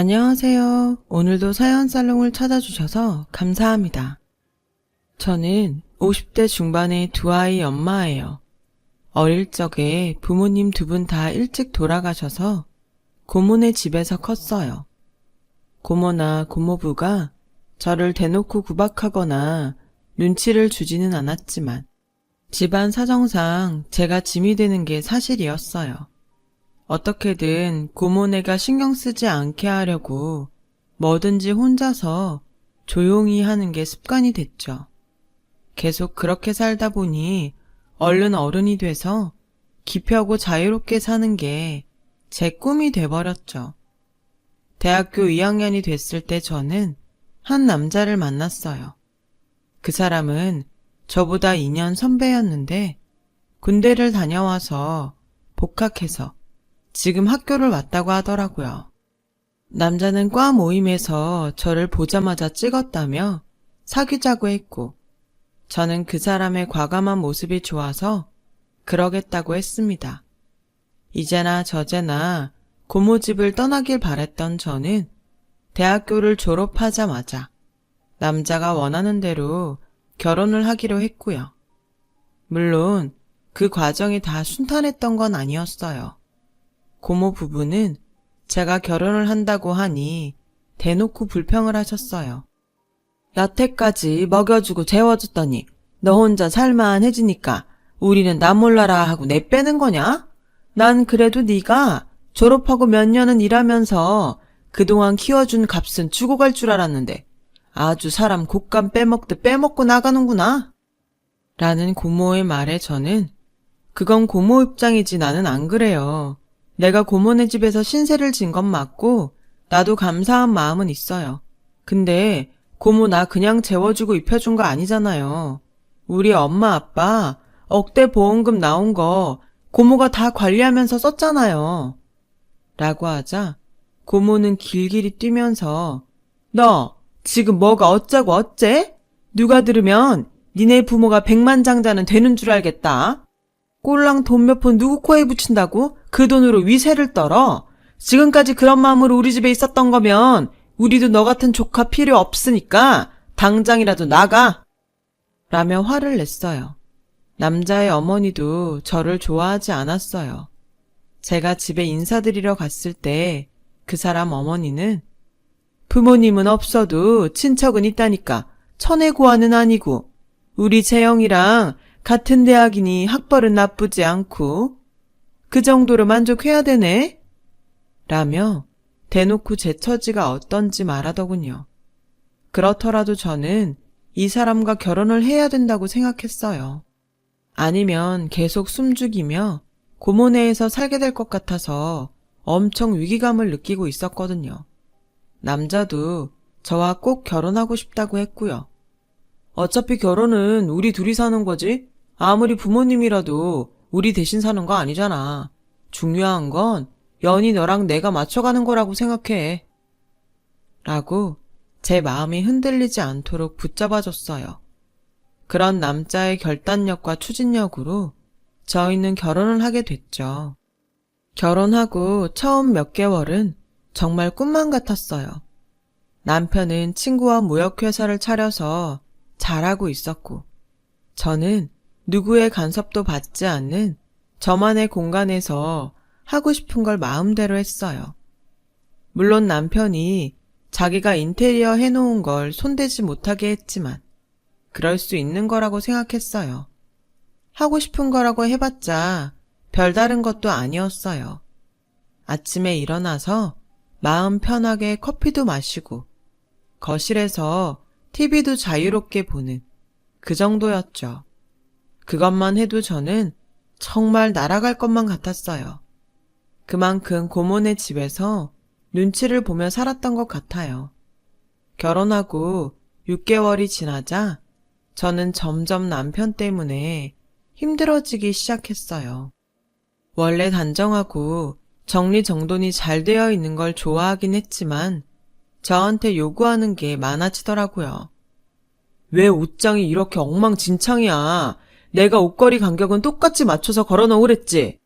안녕하세요. 오늘도 사연살롱을 찾아주셔서 감사합니다. 저는 50대 중반의 두 아이 엄마예요. 어릴 적에 부모님 두 분 다 일찍 돌아가셔서 고모네 집에서 컸어요. 고모나 고모부가 저를 대놓고 구박하거나 눈치를 주지는 않았지만 집안 사정상 제가 짐이 되는 게 사실이었어요. 어떻게든 고모네가 신경 쓰지 않게 하려고 뭐든지 혼자서 조용히 하는 게 습관이 됐죠. 계속 그렇게 살다 보니 얼른 어른이 돼서 기피하고 자유롭게 사는 게 제 꿈이 돼버렸죠. 대학교 2학년이 됐을 때 저는 한 남자를 만났어요. 그 사람은 저보다 2년 선배였는데 군대를 다녀와서 복학해서 지금 학교를 왔다고 하더라고요. 남자는 과 모임에서 저를 보자마자 찍었다며 사귀자고 했고, 저는 그 사람의 과감한 모습이 좋아서 그러겠다고 했습니다. 이제나 저제나 고모 집을 떠나길 바랬던 저는 대학교를 졸업하자마자 남자가 원하는 대로 결혼을 하기로 했고요. 물론 그 과정이 다 순탄했던 건 아니었어요. 고모 부부는 제가 결혼을 한다고 하니 대놓고 불평을 하셨어요. 여태까지 먹여주고 재워줬더니 너 혼자 살만해지니까 우리는 나 몰라라 하고 내빼는 거냐? 난 그래도 네가 졸업하고 몇 년은 일하면서 그동안 키워준 값은 주고 갈 줄 알았는데 아주 사람 곶감 빼먹듯 빼먹고 나가는구나. 라는 고모의 말에 저는 그건 고모 입장이지 나는 안 그래요. 내가 고모네 집에서 신세를 진 건 맞고 나도 감사한 마음은 있어요. 근데 고모 나 그냥 재워주고 입혀준 거 아니잖아요. 우리 엄마 아빠 억대 보험금 나온 거 고모가 다 관리하면서 썼잖아요. 라고 하자 고모는 길길이 뛰면서 너 지금 뭐가 어쩌고 어째? 누가 들으면 니네 부모가 백만장자는 되는 줄 알겠다. 꼴랑 돈 몇 푼 누구 코에 붙인다고 그 돈으로 위세를 떨어? 지금까지 그런 마음으로 우리 집에 있었던 거면 우리도 너 같은 조카 필요 없으니까 당장이라도 나가! 라며 화를 냈어요. 남자의 어머니도 저를 좋아하지 않았어요. 제가 집에 인사드리러 갔을 때 그 사람 어머니는 부모님은 없어도 친척은 있다니까 천혜고아는 아니고 우리 재영이랑 같은 대학이니 학벌은 나쁘지 않고 그 정도로 만족해야 되네? 라며 대놓고 제 처지가 어떤지 말하더군요. 그렇더라도 저는 이 사람과 결혼을 해야 된다고 생각했어요. 아니면 계속 숨죽이며 고모네에서 살게 될 것 같아서 엄청 위기감을 느끼고 있었거든요. 남자도 저와 꼭 결혼하고 싶다고 했고요. 어차피 결혼은 우리 둘이 사는 거지? 아무리 부모님이라도 우리 대신 사는 거 아니잖아. 중요한 건 연이 너랑 내가 맞춰가는 거라고 생각해. 라고 제 마음이 흔들리지 않도록 붙잡아줬어요. 그런 남자의 결단력과 추진력으로 저희는 결혼을 하게 됐죠. 결혼하고 처음 몇 개월은 정말 꿈만 같았어요. 남편은 친구와 무역회사를 차려서 잘하고 있었고, 저는 누구의 간섭도 받지 않는 저만의 공간에서 하고 싶은 걸 마음대로 했어요. 물론 남편이 자기가 인테리어 해놓은 걸 손대지 못하게 했지만 그럴 수 있는 거라고 생각했어요. 하고 싶은 거라고 해봤자 별다른 것도 아니었어요. 아침에 일어나서 마음 편하게 커피도 마시고 거실에서 TV도 자유롭게 보는 그 정도였죠. 그것만 해도 저는 정말 날아갈 것만 같았어요. 그만큼 고모네 집에서 눈치를 보며 살았던 것 같아요. 결혼하고 6개월이 지나자 저는 점점 남편 때문에 힘들어지기 시작했어요. 원래 단정하고 정리정돈이 잘 되어 있는 걸 좋아하긴 했지만 저한테 요구하는 게 많아지더라고요. 왜 옷장이 이렇게 엉망진창이야? 내가 옷걸이 간격은 똑같이 맞춰서 걸어놓으랬지.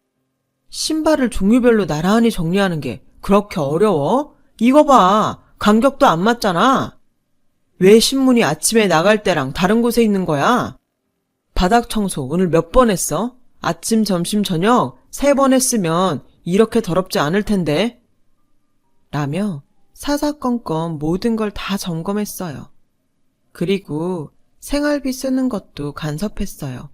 신발을 종류별로 나란히 정리하는 게 그렇게 어려워? 이거 봐. 간격도 안 맞잖아. 왜 신문이 아침에 나갈 때랑 다른 곳에 있는 거야? 바닥 청소 오늘 몇 번 했어? 아침, 점심, 저녁 3번 했으면 이렇게 더럽지 않을 텐데. 라며 사사건건 모든 걸 다 점검했어요. 그리고 생활비 쓰는 것도 간섭했어요.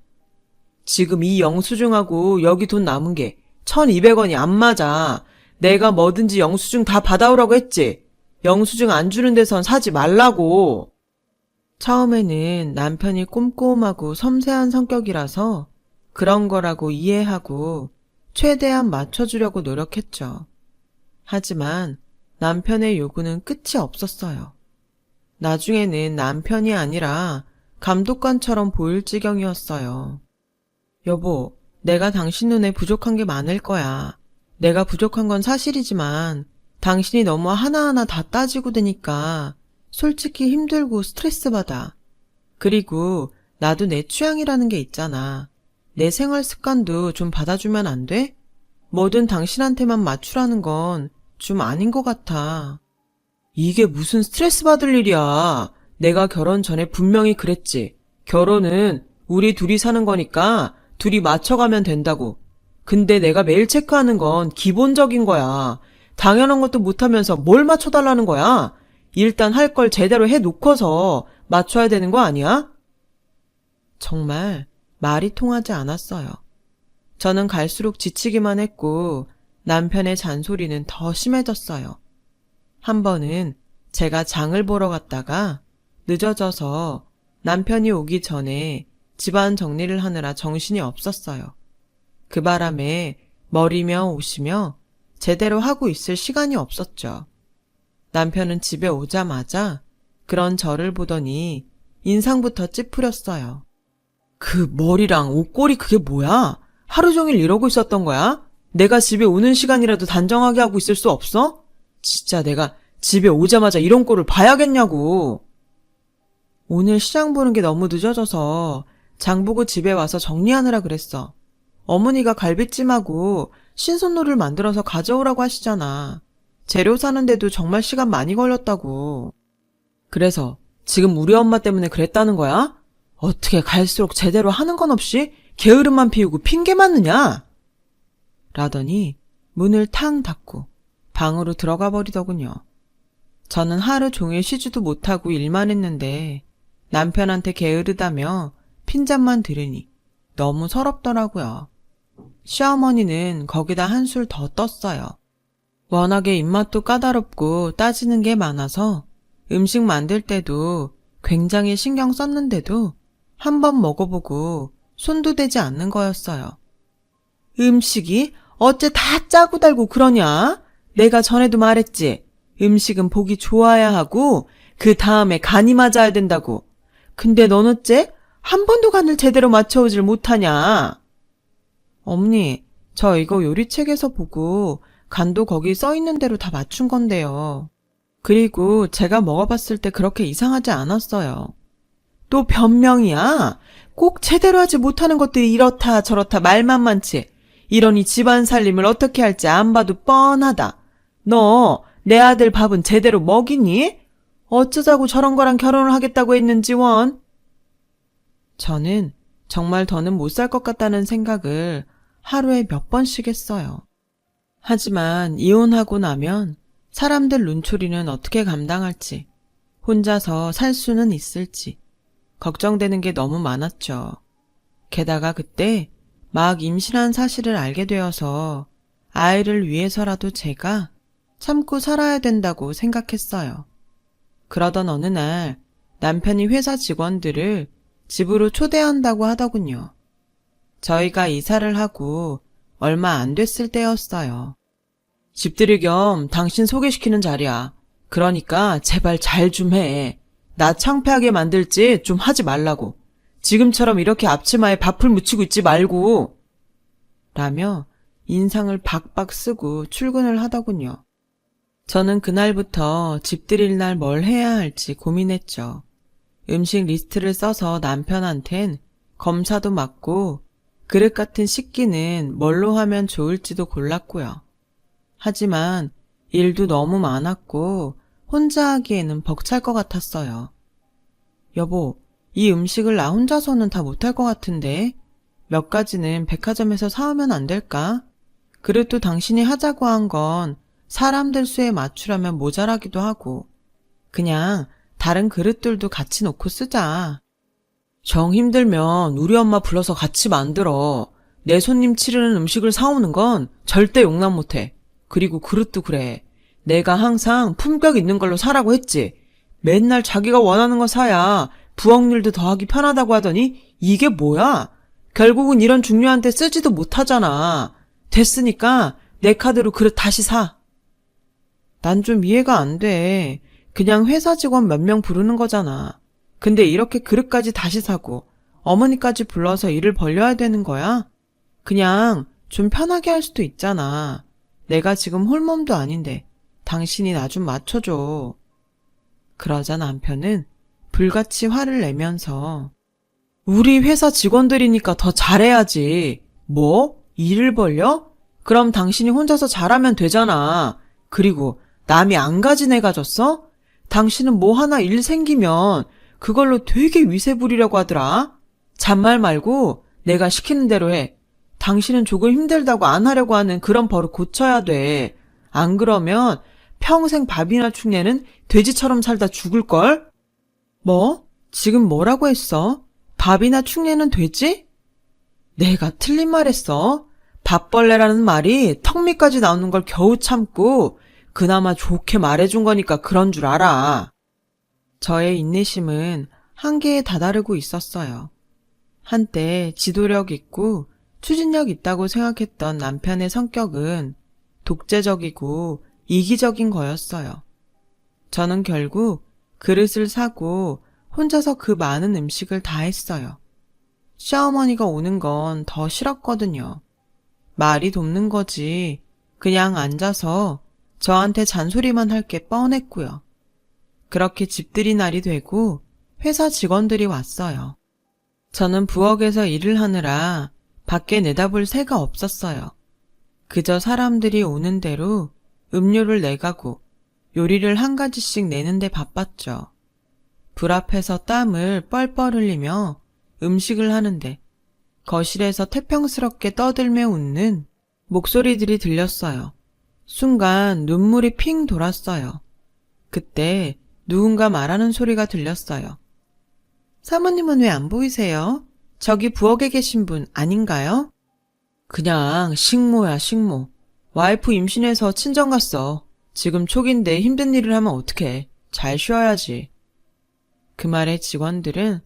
지금 이 영수증하고 여기 돈 남은 게 1,200원이 안 맞아. 내가 뭐든지 영수증 다 받아오라고 했지. 영수증 안 주는 데선 사지 말라고. 처음에는 남편이 꼼꼼하고 섬세한 성격이라서 그런 거라고 이해하고 최대한 맞춰주려고 노력했죠. 하지만 남편의 요구는 끝이 없었어요. 나중에는 남편이 아니라 감독관처럼 보일 지경이었어요. 여보, 내가 당신 눈에 부족한 게 많을 거야. 내가 부족한 건 사실이지만 당신이 너무 하나하나 다 따지고 드니까 솔직히 힘들고 스트레스 받아. 그리고 나도 내 취향이라는 게 있잖아. 내 생활 습관도 좀 받아주면 안 돼? 뭐든 당신한테만 맞추라는 건 좀 아닌 것 같아. 이게 무슨 스트레스 받을 일이야. 내가 결혼 전에 분명히 그랬지. 결혼은 우리 둘이 사는 거니까 둘이 맞춰가면 된다고. 근데 내가 매일 체크하는 건 기본적인 거야. 당연한 것도 못하면서 뭘 맞춰달라는 거야? 일단 할 걸 제대로 해놓고서 맞춰야 되는 거 아니야? 정말 말이 통하지 않았어요. 저는 갈수록 지치기만 했고 남편의 잔소리는 더 심해졌어요. 한 번은 제가 장을 보러 갔다가 늦어져서 남편이 오기 전에 집안 정리를 하느라 정신이 없었어요. 그 바람에 머리며 옷이며 제대로 하고 있을 시간이 없었죠. 남편은 집에 오자마자 그런 저를 보더니 인상부터 찌푸렸어요. 그 머리랑 옷걸이 그게 뭐야? 하루 종일 이러고 있었던 거야? 내가 집에 오는 시간이라도 단정하게 하고 있을 수 없어? 진짜 내가 집에 오자마자 이런 꼴을 봐야겠냐고. 오늘 시장 보는 게 너무 늦어져서 장 보고 집에 와서 정리하느라 그랬어. 어머니가 갈비찜하고 신선로를 만들어서 가져오라고 하시잖아. 재료 사는데도 정말 시간 많이 걸렸다고. 그래서 지금 우리 엄마 때문에 그랬다는 거야? 어떻게 갈수록 제대로 하는 건 없이 게으름만 피우고 핑계 맞느냐? 라더니 문을 탕 닫고 방으로 들어가 버리더군요. 저는 하루 종일 쉬지도 못하고 일만 했는데 남편한테 게으르다며 핀잔만 들으니 너무 서럽더라고요. 시어머니는 거기다 한술 더 떴어요. 워낙에 입맛도 까다롭고 따지는 게 많아서 음식 만들 때도 굉장히 신경 썼는데도 한 번 먹어보고 손도 대지 않는 거였어요. 음식이 어째 다 짜고 달고 그러냐? 내가 전에도 말했지. 음식은 보기 좋아야 하고 그 다음에 간이 맞아야 된다고. 근데 넌 어째 한 번도 간을 제대로 맞춰오질 못하냐? 어머니, 저 이거 요리책에서 보고 간도 거기 써있는 대로 다 맞춘 건데요. 그리고 제가 먹어봤을 때 그렇게 이상하지 않았어요. 또 변명이야? 꼭 제대로 하지 못하는 것들이 이렇다 저렇다 말만 많지. 이러니 집안 살림을 어떻게 할지 안 봐도 뻔하다. 너 내 아들 밥은 제대로 먹이니? 어쩌자고 저런 거랑 결혼을 하겠다고 했는지 원. 저는 정말 더는 못 살 것 같다는 생각을 하루에 몇 번씩 했어요. 하지만 이혼하고 나면 사람들 눈초리는 어떻게 감당할지, 혼자서 살 수는 있을지 걱정되는 게 너무 많았죠. 게다가 그때 막 임신한 사실을 알게 되어서 아이를 위해서라도 제가 참고 살아야 된다고 생각했어요. 그러던 어느 날 남편이 회사 직원들을 집으로 초대한다고 하더군요. 저희가 이사를 하고 얼마 안 됐을 때였어요. 집들이 겸 당신 소개시키는 자리야. 그러니까 제발 잘 좀 해. 나 창피하게 만들지 좀 하지 말라고. 지금처럼 이렇게 앞치마에 밥을 묻히고 있지 말고. 라며 인상을 박박 쓰고 출근을 하더군요. 저는 그날부터 집들일 날 뭘 해야 할지 고민했죠. 음식 리스트를 써서 남편한텐 검사도 맡고 그릇 같은 식기는 뭘로 하면 좋을지도 골랐고요. 하지만 일도 너무 많았고 혼자 하기에는 벅찰 것 같았어요. 여보, 이 음식을 나 혼자서는 다 못할 것 같은데 몇 가지는 백화점에서 사오면 안 될까? 그릇도 당신이 하자고 한 건 사람들 수에 맞추려면 모자라기도 하고 그냥 다른 그릇들도 같이 놓고 쓰자. 정 힘들면 우리 엄마 불러서 같이 만들어. 내 손님 치르는 음식을 사오는 건 절대 용납 못해. 그리고 그릇도 그래. 내가 항상 품격 있는 걸로 사라고 했지. 맨날 자기가 원하는 거 사야 부엌 일도 더 하기 편하다고 하더니 이게 뭐야? 결국은 이런 중요한 데 쓰지도 못하잖아. 됐으니까 내 카드로 그릇 다시 사. 난 좀 이해가 안 돼. 그냥 회사 직원 몇 명 부르는 거잖아. 근데 이렇게 그릇까지 다시 사고 어머니까지 불러서 일을 벌려야 되는 거야? 그냥 좀 편하게 할 수도 있잖아. 내가 지금 홀몸도 아닌데 당신이 나 좀 맞춰줘. 그러자 남편은 불같이 화를 내면서 우리 회사 직원들이니까 더 잘해야지. 뭐? 일을 벌려? 그럼 당신이 혼자서 잘하면 되잖아. 그리고 남이 안 가진 애 가졌어? 당신은 뭐 하나 일 생기면 그걸로 되게 위세 부리려고 하더라. 잔말 말고 내가 시키는 대로 해. 당신은 조금 힘들다고 안 하려고 하는 그런 버릇 고쳐야 돼. 안 그러면 평생 밥이나 축내는 돼지처럼 살다 죽을걸? 뭐? 지금 뭐라고 했어? 밥이나 축내는 돼지? 내가 틀린 말 했어? 밥벌레라는 말이 턱 밑까지 나오는 걸 겨우 참고 그나마 좋게 말해준 거니까 그런 줄 알아. 저의 인내심은 한계에 다다르고 있었어요. 한때 지도력 있고 추진력 있다고 생각했던 남편의 성격은 독재적이고 이기적인 거였어요. 저는 결국 그릇을 사고 혼자서 그 많은 음식을 다 했어요. 시어머니가 오는 건 더 싫었거든요. 말이 돕는 거지 그냥 앉아서 저한테 잔소리만 할 게 뻔했고요. 그렇게 집들이 날이 되고 회사 직원들이 왔어요. 저는 부엌에서 일을 하느라 밖에 내다볼 새가 없었어요. 그저 사람들이 오는 대로 음료를 내가고 요리를 한 가지씩 내는데 바빴죠. 불 앞에서 땀을 뻘뻘 흘리며 음식을 하는데 거실에서 태평스럽게 떠들며 웃는 목소리들이 들렸어요. 순간 눈물이 핑 돌았어요. 그때 누군가 말하는 소리가 들렸어요. 사모님은 왜 안 보이세요? 저기 부엌에 계신 분 아닌가요? 그냥 식모야, 식모. 와이프 임신해서 친정 갔어. 지금 초기인데 힘든 일을 하면 어떡해. 잘 쉬어야지. 그 말에 직원들은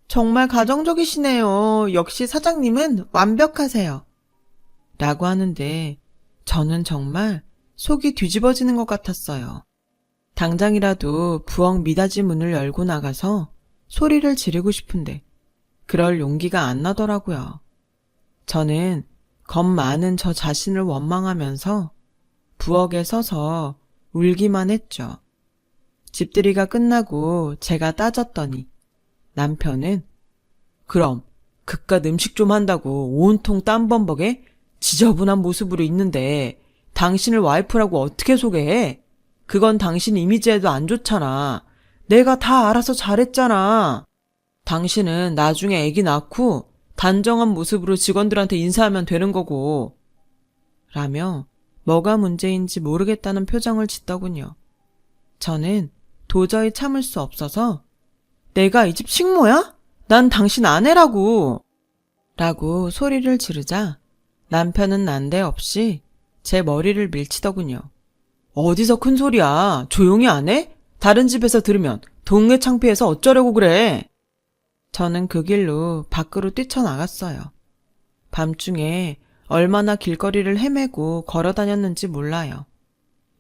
정말 가정적이시네요. 역시 사장님은 완벽하세요. 라고 하는데 저는 정말 속이 뒤집어지는 것 같았어요. 당장이라도 부엌 미닫이 문을 열고 나가서 소리를 지르고 싶은데 그럴 용기가 안 나더라고요. 저는 겁 많은 저 자신을 원망하면서 부엌에 서서 울기만 했죠. 집들이가 끝나고 제가 따졌더니 남편은 그럼 그깟 음식 좀 한다고 온통 땀범벅에 지저분한 모습으로 있는데 당신을 와이프라고 어떻게 소개해? 그건 당신 이미지에도 안 좋잖아. 내가 다 알아서 잘했잖아. 당신은 나중에 애기 낳고 단정한 모습으로 직원들한테 인사하면 되는 거고. 라며 뭐가 문제인지 모르겠다는 표정을 짓더군요. 저는 도저히 참을 수 없어서 내가 이 집 식모야? 난 당신 아내라고. 라고 소리를 지르자 남편은 난데없이 제 머리를 밀치더군요. 어디서 큰 소리야. 조용히 안 해? 다른 집에서 들으면 동네 창피해서 어쩌려고 그래. 저는 그 길로 밖으로 뛰쳐나갔어요. 밤중에 얼마나 길거리를 헤매고 걸어 다녔는지 몰라요.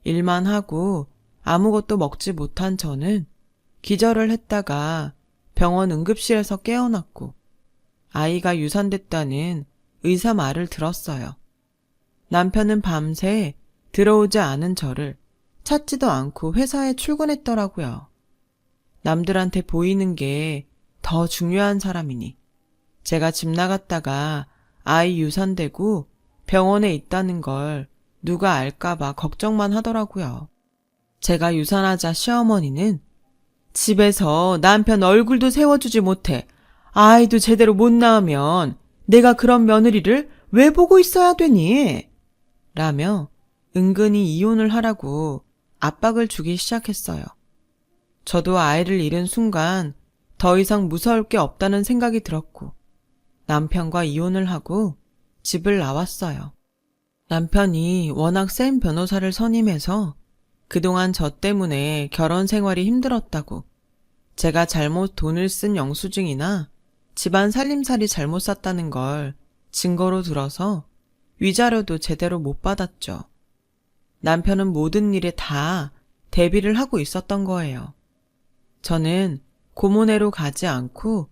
일만 하고 아무것도 먹지 못한 저는 기절을 했다가 병원 응급실에서 깨어났고 아이가 유산됐다는 의사 말을 들었어요. 남편은 밤새 들어오지 않은 저를 찾지도 않고 회사에 출근했더라고요. 남들한테 보이는 게 더 중요한 사람이니 제가 집 나갔다가 아이 유산되고 병원에 있다는 걸 누가 알까봐 걱정만 하더라고요. 제가 유산하자 시어머니는 집에서 남편 얼굴도 세워주지 못해 아이도 제대로 못 낳으면 내가 그런 며느리를 왜 보고 있어야 되니? 라며 은근히 이혼을 하라고 압박을 주기 시작했어요. 저도 아이를 잃은 순간 더 이상 무서울 게 없다는 생각이 들었고 남편과 이혼을 하고 집을 나왔어요. 남편이 워낙 센 변호사를 선임해서 그동안 저 때문에 결혼 생활이 힘들었다고 제가 잘못 돈을 쓴 영수증이나 집안 살림살이 잘못 샀다는 걸 증거로 들어서 위자료도 제대로 못 받았죠. 남편은 모든 일에 다 대비를 하고 있었던 거예요. 저는 고모네로 가지 않고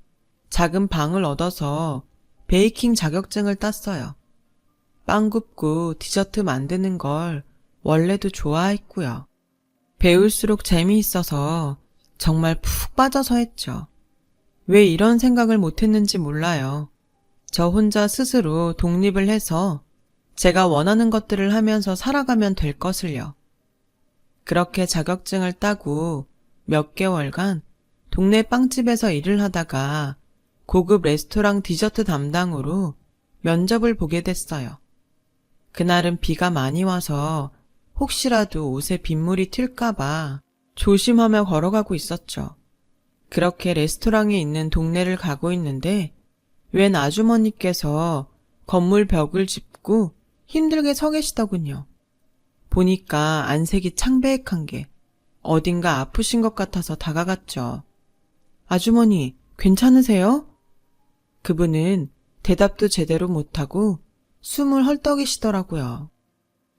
작은 방을 얻어서 베이킹 자격증을 땄어요. 빵 굽고 디저트 만드는 걸 원래도 좋아했고요. 배울수록 재미있어서 정말 푹 빠져서 했죠. 왜 이런 생각을 못했는지 몰라요. 저 혼자 스스로 독립을 해서 제가 원하는 것들을 하면서 살아가면 될 것을요. 그렇게 자격증을 따고 몇 개월간 동네 빵집에서 일을 하다가 고급 레스토랑 디저트 담당으로 면접을 보게 됐어요. 그날은 비가 많이 와서 혹시라도 옷에 빗물이 튈까봐 조심하며 걸어가고 있었죠. 그렇게 레스토랑이 있는 동네를 가고 있는데 웬 아주머니께서 건물 벽을 짚고 힘들게 서 계시더군요. 보니까 안색이 창백한 게 어딘가 아프신 것 같아서 다가갔죠. 아주머니, 괜찮으세요? 그분은 대답도 제대로 못하고 숨을 헐떡이시더라고요.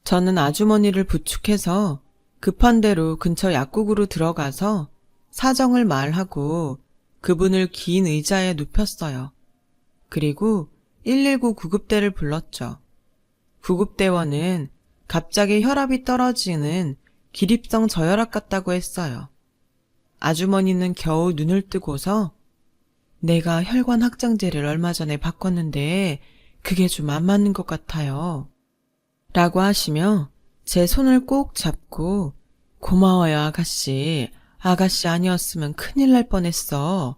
저는 아주머니를 부축해서 급한 대로 근처 약국으로 들어가서 사정을 말하고 그분을 긴 의자에 눕혔어요. 그리고 119 구급대를 불렀죠. 구급대원은 갑자기 혈압이 떨어지는 기립성 저혈압 같다고 했어요. 아주머니는 겨우 눈을 뜨고서 내가 혈관 확장제를 얼마 전에 바꿨는데 그게 좀 안 맞는 것 같아요. 라고 하시며 제 손을 꼭 잡고 고마워요 아가씨. 아가씨 아니었으면 큰일 날 뻔했어.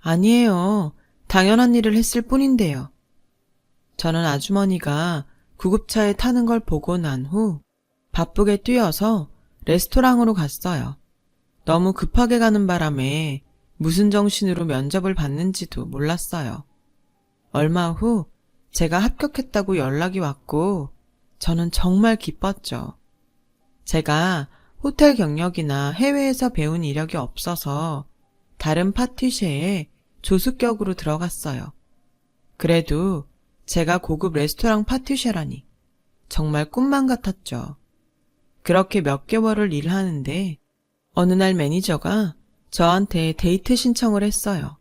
아니에요. 당연한 일을 했을 뿐인데요. 저는 아주머니가 구급차에 타는 걸 보고 난 후 바쁘게 뛰어서 레스토랑으로 갔어요. 너무 급하게 가는 바람에 무슨 정신으로 면접을 받는지도 몰랐어요. 얼마 후 제가 합격했다고 연락이 왔고 저는 정말 기뻤죠. 제가 호텔 경력이나 해외에서 배운 이력이 없어서 다른 파티쉐에 조수격으로 들어갔어요. 그래도 제가 고급 레스토랑 파티쉐라니 정말 꿈만 같았죠. 그렇게 몇 개월을 일하는데 어느 날 매니저가 저한테 데이트 신청을 했어요.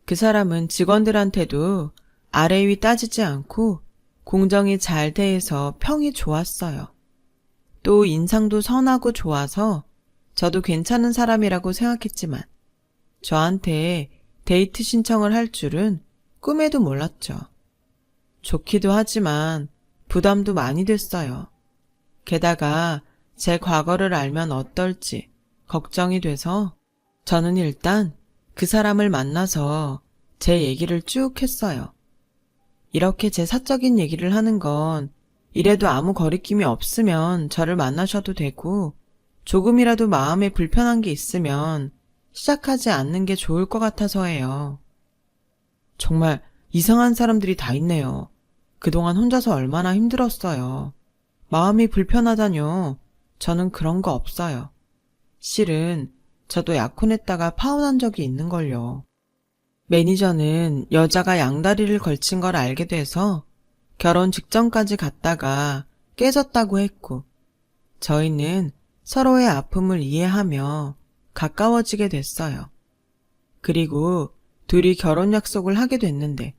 그 사람은 직원들한테도 아래 위 따지지 않고 공정이 잘 대해서 평이 좋았어요. 또 인상도 선하고 좋아서 저도 괜찮은 사람이라고 생각했지만 저한테 데이트 신청을 할 줄은 꿈에도 몰랐죠. 좋기도 하지만 부담도 많이 됐어요. 게다가 제 과거를 알면 어떨지 걱정이 돼서 저는 일단 그 사람을 만나서 제 얘기를 쭉 했어요. 이렇게 제 사적인 얘기를 하는 건 이래도 아무 거리낌이 없으면 저를 만나셔도 되고 조금이라도 마음에 불편한 게 있으면 시작하지 않는 게 좋을 것 같아서예요. 정말 이상한 사람들이 다 있네요. 그동안 혼자서 얼마나 힘들었어요. 마음이 불편하다뇨. 저는 그런 거 없어요. 실은 저도 약혼했다가 파혼한 적이 있는걸요. 매니저는 여자가 양다리를 걸친 걸 알게 돼서 결혼 직전까지 갔다가 깨졌다고 했고 저희는 서로의 아픔을 이해하며 가까워지게 됐어요. 그리고 둘이 결혼 약속을 하게 됐는데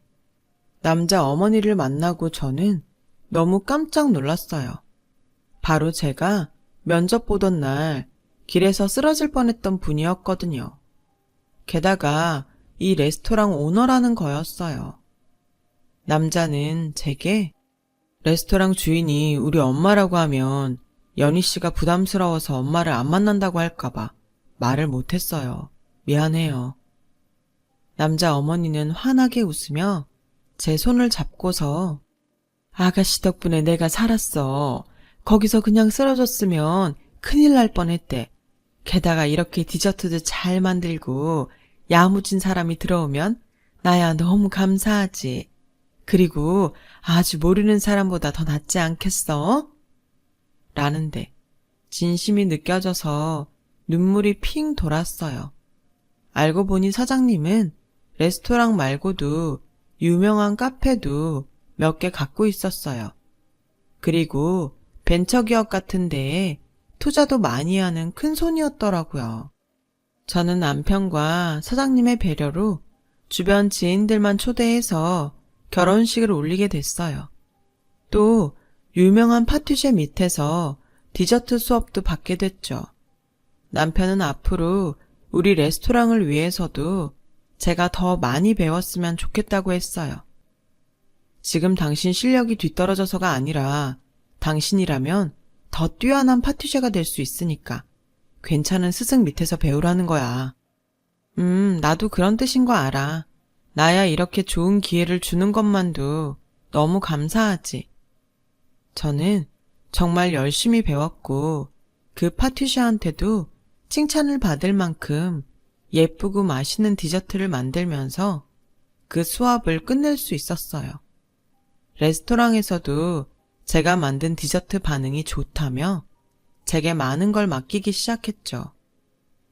남자 어머니를 만나고 저는 너무 깜짝 놀랐어요. 바로 제가 면접 보던 날 길에서 쓰러질 뻔했던 분이었거든요. 게다가 이 레스토랑 오너라는 거였어요. 남자는 제게 레스토랑 주인이 우리 엄마라고 하면 연희 씨가 부담스러워서 엄마를 안 만난다고 할까봐 말을 못했어요. 미안해요. 남자 어머니는 환하게 웃으며 제 손을 잡고서 아가씨 덕분에 내가 살았어. 거기서 그냥 쓰러졌으면 큰일 날 뻔했대. 게다가 이렇게 디저트도 잘 만들고 야무진 사람이 들어오면 나야 너무 감사하지. 그리고 아주 모르는 사람보다 더 낫지 않겠어? 라는데 진심이 느껴져서 눈물이 핑 돌았어요. 알고 보니 사장님은 레스토랑 말고도 유명한 카페도 몇 개 갖고 있었어요. 그리고 벤처기업 같은 데에 투자도 많이 하는 큰손이었더라고요. 저는 남편과 사장님의 배려로 주변 지인들만 초대해서 결혼식을 올리게 됐어요. 또 유명한 파티쉐 밑에서 디저트 수업도 받게 됐죠. 남편은 앞으로 우리 레스토랑을 위해서도 제가 더 많이 배웠으면 좋겠다고 했어요. 지금 당신 실력이 뒤떨어져서가 아니라 당신이라면 더 뛰어난 파티쉐가 될 수 있으니까 괜찮은 스승 밑에서 배우라는 거야. 나도 그런 뜻인 거 알아. 나야 이렇게 좋은 기회를 주는 것만도 너무 감사하지. 저는 정말 열심히 배웠고 그 파티쉐한테도 칭찬을 받을 만큼 예쁘고 맛있는 디저트를 만들면서 그 수업을 끝낼 수 있었어요. 레스토랑에서도 제가 만든 디저트 반응이 좋다며 제게 많은 걸 맡기기 시작했죠.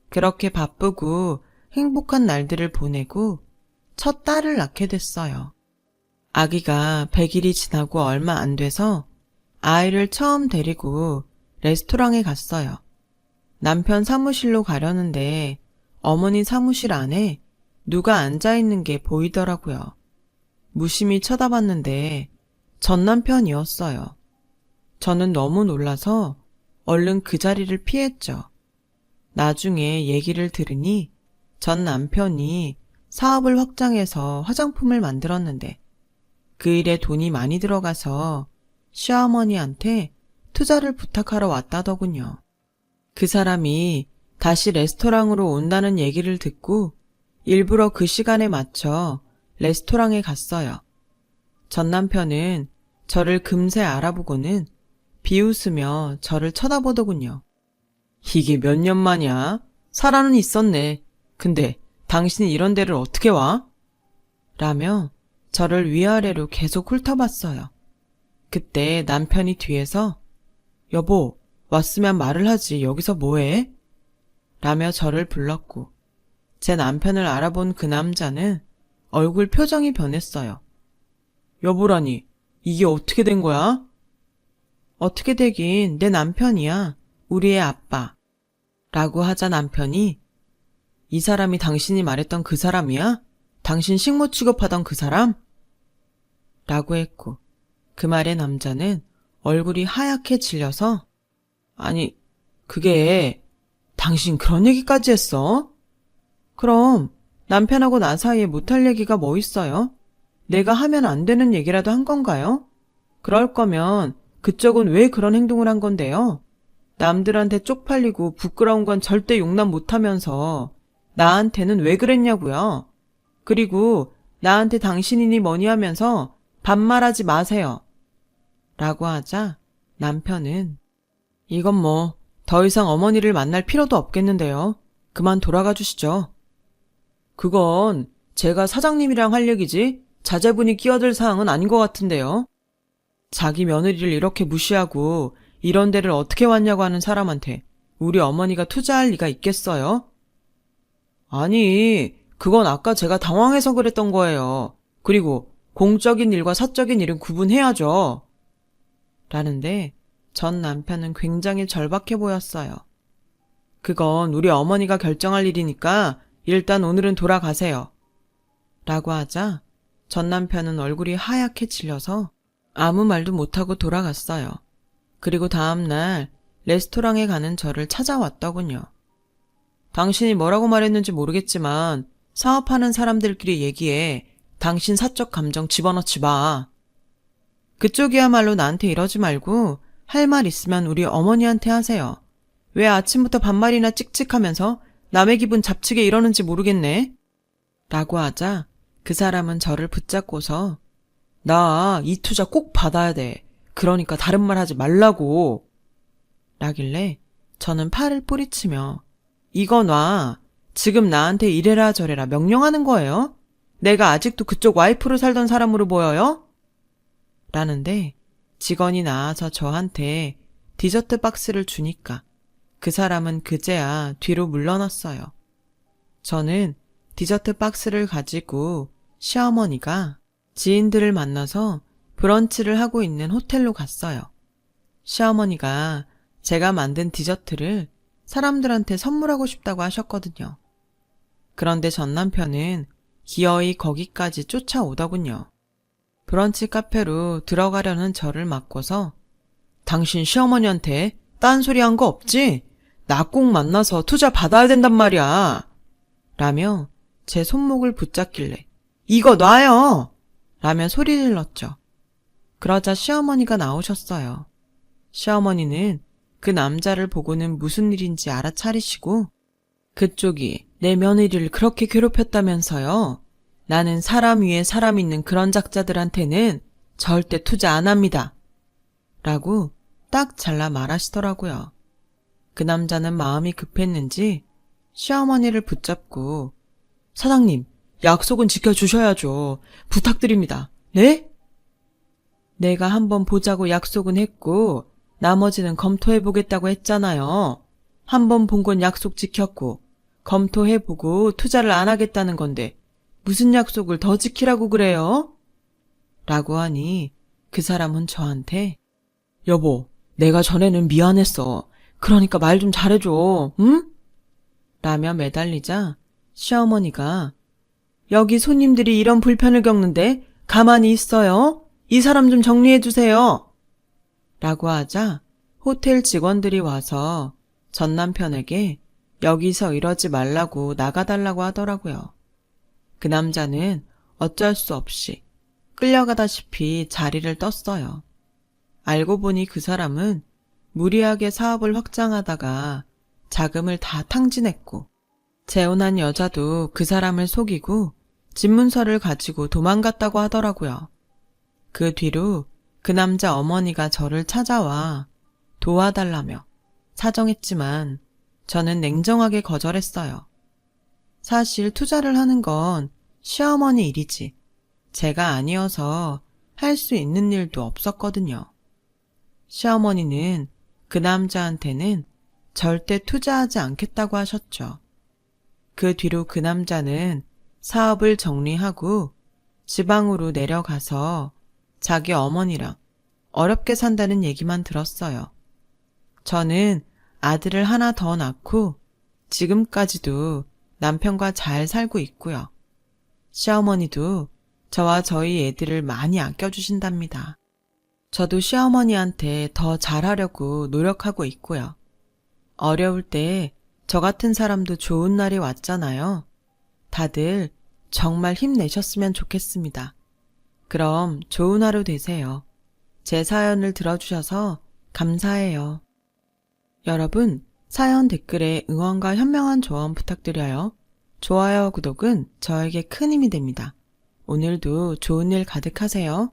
그렇게 바쁘고 행복한 날들을 보내고 첫 딸을 낳게 됐어요. 아기가 100일이 지나고 얼마 안 돼서 아이를 처음 데리고 레스토랑에 갔어요. 남편 사무실로 가려는데 어머니 사무실 안에 누가 앉아있는 게 보이더라고요. 무심히 쳐다봤는데 전 남편이었어요. 저는 너무 놀라서 얼른 그 자리를 피했죠. 나중에 얘기를 들으니 전 남편이 사업을 확장해서 화장품을 만들었는데 그 일에 돈이 많이 들어가서 시어머니한테 투자를 부탁하러 왔다더군요. 그 사람이 다시 레스토랑으로 온다는 얘기를 듣고 일부러 그 시간에 맞춰 레스토랑에 갔어요. 전 남편은 저를 금세 알아보고는 비웃으며 저를 쳐다보더군요. 이게 몇 년 만이야? 살아는 있었네. 근데 당신이 이런 데를 어떻게 와? 라며 저를 위아래로 계속 훑어봤어요. 그때 남편이 뒤에서 여보, 왔으면 말을 하지. 여기서 뭐해? 라며 저를 불렀고 제 남편을 알아본 그 남자는 얼굴 표정이 변했어요. 여보라니, 이게 어떻게 된 거야? 어떻게 되긴 내 남편이야. 우리의 아빠. 라고 하자 남편이 이 사람이 당신이 말했던 그 사람이야? 당신 식모 취급하던 그 사람? 라고 했고 그 말에 남자는 얼굴이 하얗게 질려서 아니, 그게 당신 그런 얘기까지 했어? 그럼 남편하고 나 사이에 못할 얘기가 뭐 있어요? 내가 하면 안 되는 얘기라도 한 건가요? 그럴 거면 그쪽은 왜 그런 행동을 한 건데요? 남들한테 쪽팔리고 부끄러운 건 절대 용납 못하면서 나한테는 왜 그랬냐고요? 그리고 나한테 당신이니 뭐니 하면서 반말하지 마세요. 라고 하자 남편은 이건 뭐 더 이상 어머니를 만날 필요도 없겠는데요. 그만 돌아가 주시죠. 그건 제가 사장님이랑 할 얘기지 자제분이 끼어들 사항은 아닌 것 같은데요. 자기 며느리를 이렇게 무시하고 이런 데를 어떻게 왔냐고 하는 사람한테 우리 어머니가 투자할 리가 있겠어요? 아니, 그건 아까 제가 당황해서 그랬던 거예요. 그리고 공적인 일과 사적인 일은 구분해야죠. 라는데 전 남편은 굉장히 절박해 보였어요. 그건 우리 어머니가 결정할 일이니까 일단 오늘은 돌아가세요. 라고 하자 전 남편은 얼굴이 하얗게 질려서 아무 말도 못하고 돌아갔어요. 그리고 다음날 레스토랑에 가는 저를 찾아왔더군요. 당신이 뭐라고 말했는지 모르겠지만 사업하는 사람들끼리 얘기해. 당신 사적 감정 집어넣지 마. 그쪽이야말로 나한테 이러지 말고 할 말 있으면 우리 어머니한테 하세요. 왜 아침부터 반말이나 찍찍하면서 남의 기분 잡치게 이러는지 모르겠네. 라고 하자 그 사람은 저를 붙잡고서 나 이 투자 꼭 받아야 돼. 그러니까 다른 말 하지 말라고. 라길래 저는 팔을 뿌리치며 이거 놔. 지금 나한테 이래라 저래라 명령하는 거예요? 내가 아직도 그쪽 와이프로 살던 사람으로 보여요? 라는데 직원이 나와서 저한테 디저트 박스를 주니까 그 사람은 그제야 뒤로 물러났어요. 저는 디저트 박스를 가지고 시어머니가 지인들을 만나서 브런치를 하고 있는 호텔로 갔어요. 시어머니가 제가 만든 디저트를 사람들한테 선물하고 싶다고 하셨거든요. 그런데 전 남편은 기어이 거기까지 쫓아오더군요. 브런치 카페로 들어가려는 저를 막고서 당신 시어머니한테 딴소리 한 거 없지? 나 꼭 만나서 투자 받아야 된단 말이야. 라며 제 손목을 붙잡길래 이거 놔요! 라며 소리 질렀죠. 그러자 시어머니가 나오셨어요. 시어머니는 그 남자를 보고는 무슨 일인지 알아차리시고 그쪽이 내 며느리를 그렇게 괴롭혔다면서요. 나는 사람 위에 사람 있는 그런 작자들한테는 절대 투자 안 합니다. 라고 딱 잘라 말하시더라고요. 그 남자는 마음이 급했는지 시어머니를 붙잡고 사장님, 약속은 지켜주셔야죠. 부탁드립니다. 네? 내가 한번 보자고 약속은 했고 나머지는 검토해보겠다고 했잖아요. 한번 본 건 약속 지켰고 검토해보고 투자를 안 하겠다는 건데 무슨 약속을 더 지키라고 그래요? 라고 하니 그 사람은 저한테 여보, 내가 전에는 미안했어. 그러니까 말 좀 잘해줘. 응? 라며 매달리자 시어머니가 여기 손님들이 이런 불편을 겪는데 가만히 있어요? 이 사람 좀 정리해주세요. 라고 하자 호텔 직원들이 와서 전 남편에게 여기서 이러지 말라고 나가달라고 하더라고요. 그 남자는 어쩔 수 없이 끌려가다시피 자리를 떴어요. 알고 보니 그 사람은 무리하게 사업을 확장하다가 자금을 다 탕진했고 재혼한 여자도 그 사람을 속이고 집문서를 가지고 도망갔다고 하더라고요. 그 뒤로 그 남자 어머니가 저를 찾아와 도와달라며 사정했지만 저는 냉정하게 거절했어요. 사실 투자를 하는 건 시어머니 일이지 제가 아니어서 할 수 있는 일도 없었거든요. 시어머니는 그 남자한테는 절대 투자하지 않겠다고 하셨죠. 그 뒤로 그 남자는 사업을 정리하고 지방으로 내려가서 자기 어머니랑 어렵게 산다는 얘기만 들었어요. 저는 아들을 하나 더 낳고 지금까지도 남편과 잘 살고 있고요. 시어머니도 저와 저희 애들을 많이 아껴주신답니다. 저도 시어머니한테 더 잘하려고 노력하고 있고요. 어려울 때 저 같은 사람도 좋은 날이 왔잖아요. 다들 정말 힘내셨으면 좋겠습니다. 그럼 좋은 하루 되세요. 제 사연을 들어주셔서 감사해요. 여러분, 사연 댓글에 응원과 현명한 조언 부탁드려요. 좋아요, 구독은 저에게 큰 힘이 됩니다. 오늘도 좋은 일 가득하세요.